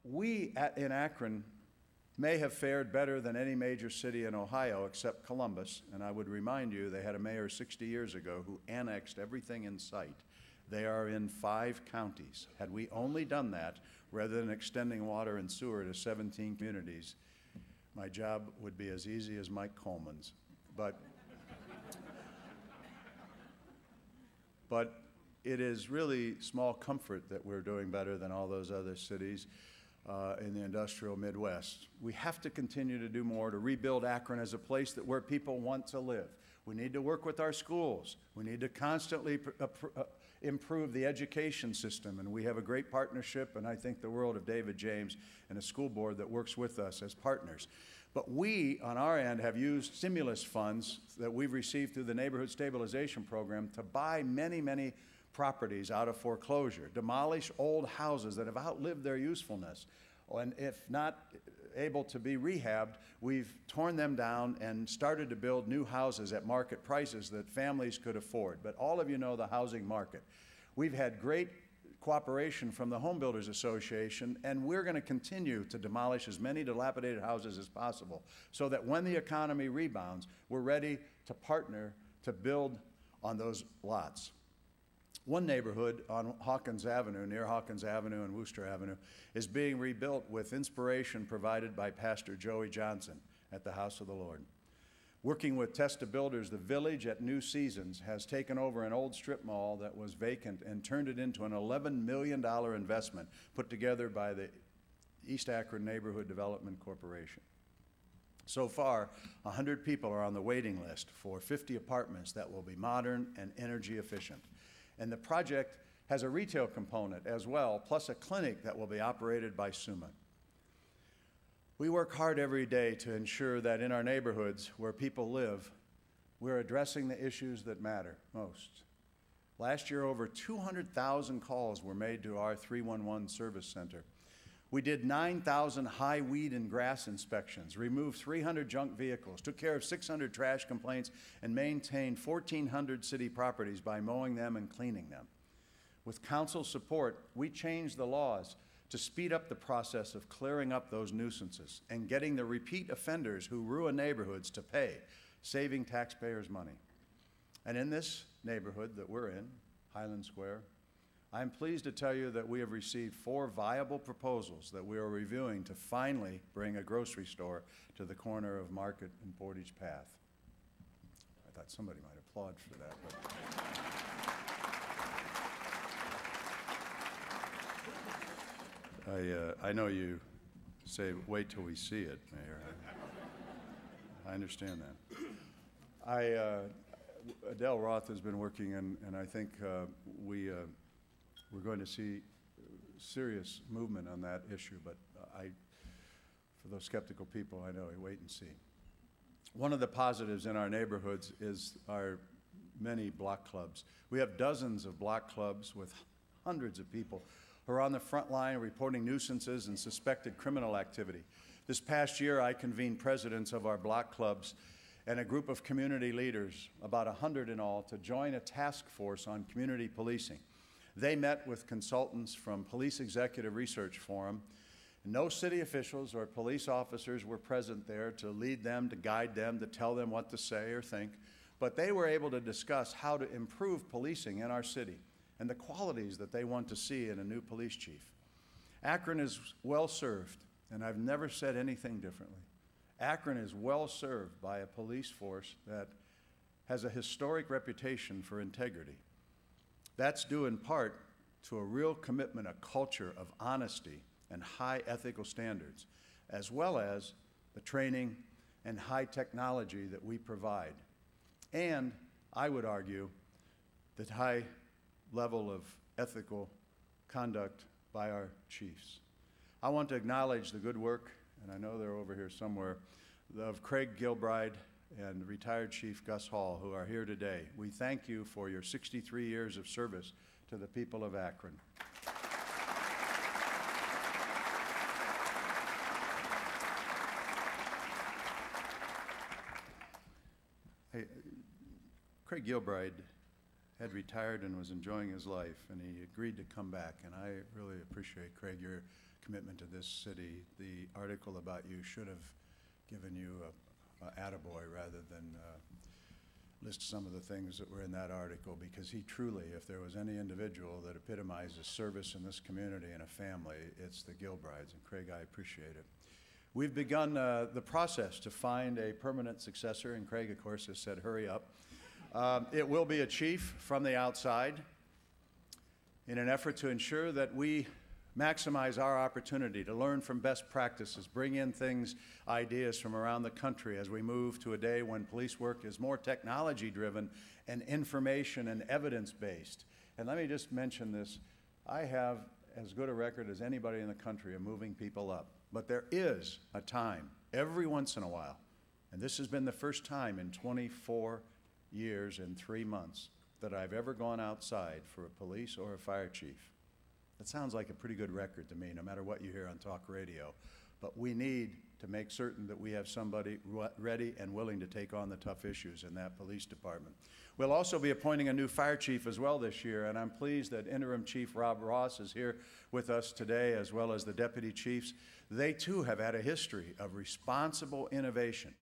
in Akron may have fared better than any major city in Ohio except Columbus, and I would remind you they had a mayor 60 years ago who annexed everything in sight. They are in 5 counties. Had we only done that, rather than extending water and sewer to 17 communities, my job would be as easy as Mike Coleman's. But it is really small comfort that we're doing better than all those other cities in the industrial Midwest. We have to continue to do more to rebuild Akron as a place where people want to live. We need to work with our schools. We need to constantly improve the education system, and we have a great partnership, and I think the world of David James and a school board that works with us as partners. But we, on our end, have used stimulus funds that we've received through the Neighborhood Stabilization Program to buy many, many properties out of foreclosure, demolish old houses that have outlived their usefulness, and if not able to be rehabbed, we've torn them down and started to build new houses at market prices that families could afford. But all of you know the housing market. We've had great cooperation from the Home Builders Association, and we're going to continue to demolish as many dilapidated houses as possible so that when the economy rebounds, we're ready to partner to build on those lots. One neighborhood on Hawkins Avenue, near Hawkins Avenue and Wooster Avenue, is being rebuilt with inspiration provided by Pastor Joey Johnson at the House of the Lord. Working with Testa Builders, the village at New Seasons has taken over an old strip mall that was vacant and turned it into an $11 million investment put together by the East Akron Neighborhood Development Corporation. So far, 100 people are on the waiting list for 50 apartments that will be modern and energy efficient. And the project has a retail component as well, plus a clinic that will be operated by Summa. We work hard every day to ensure that in our neighborhoods where people live, we're addressing the issues that matter most. Last year, over 200,000 calls were made to our 311 service center. We did 9,000 high weed and grass inspections, removed 300 junk vehicles, took care of 600 trash complaints, and maintained 1,400 city properties by mowing them and cleaning them. With council support, we changed the laws to speed up the process of clearing up those nuisances and getting the repeat offenders who ruin neighborhoods to pay, saving taxpayers money. And in this neighborhood that we're in, Highland Square, I'm pleased to tell you that we have received 4 viable proposals that we are reviewing to finally bring a grocery store to the corner of Market and Portage Path. I thought somebody might applaud for that. But I know you say, wait till we see it, Mayor. I understand that. Adele Roth has been working, and I think we're going to see serious movement on that issue, but for those skeptical people, I know, wait and see. One of the positives in our neighborhoods is our many block clubs. We have dozens of block clubs with hundreds of people who are on the front line reporting nuisances and suspected criminal activity. This past year, I convened presidents of our block clubs and a group of community leaders, about 100 in all, to join a task force on community policing. They met with consultants from Police Executive Research Forum. No city officials or police officers were present there to lead them, to guide them, to tell them what to say or think, but they were able to discuss how to improve policing in our city and the qualities that they want to see in a new police chief. Akron is well served, and I've never said anything differently. Akron is well served by a police force that has a historic reputation for integrity. That's due in part to a real commitment, a culture of honesty and high ethical standards, as well as the training and high technology that we provide. And I would argue the high level of ethical conduct by our chiefs. I want to acknowledge the good work, and I know they're over here somewhere, of Craig Gilbride and retired Chief Gus Hall, who are here today. We thank you for your 63 years of service to the people of Akron. Hey, Craig Gilbride had retired and was enjoying his life, and he agreed to come back. And I really appreciate, Craig, your commitment to this city. The article about you should have given you a attaboy rather than list some of the things that were in that article, because he truly, if there was any individual that epitomizes service in this community and a family, it's the Gilbrides. And Craig, I appreciate it. We've begun the process to find a permanent successor, and Craig, of course, has said, hurry up. It will be a chief from the outside in an effort to ensure that we maximize our opportunity to learn from best practices, bring in things, ideas from around the country as we move to a day when police work is more technology-driven and information and evidence-based. And let me just mention this. I have as good a record as anybody in the country of moving people up. But there is a time, every once in a while, and this has been the first time in 24 years and 3 months that I've ever gone outside for a police or a fire chief. That sounds like a pretty good record to me, no matter what you hear on talk radio. But we need to make certain that we have somebody ready and willing to take on the tough issues in that police department. We'll also be appointing a new fire chief as well this year, and I'm pleased that Interim Chief Rob Ross is here with us today, as well as the deputy chiefs. They too have had a history of responsible innovation.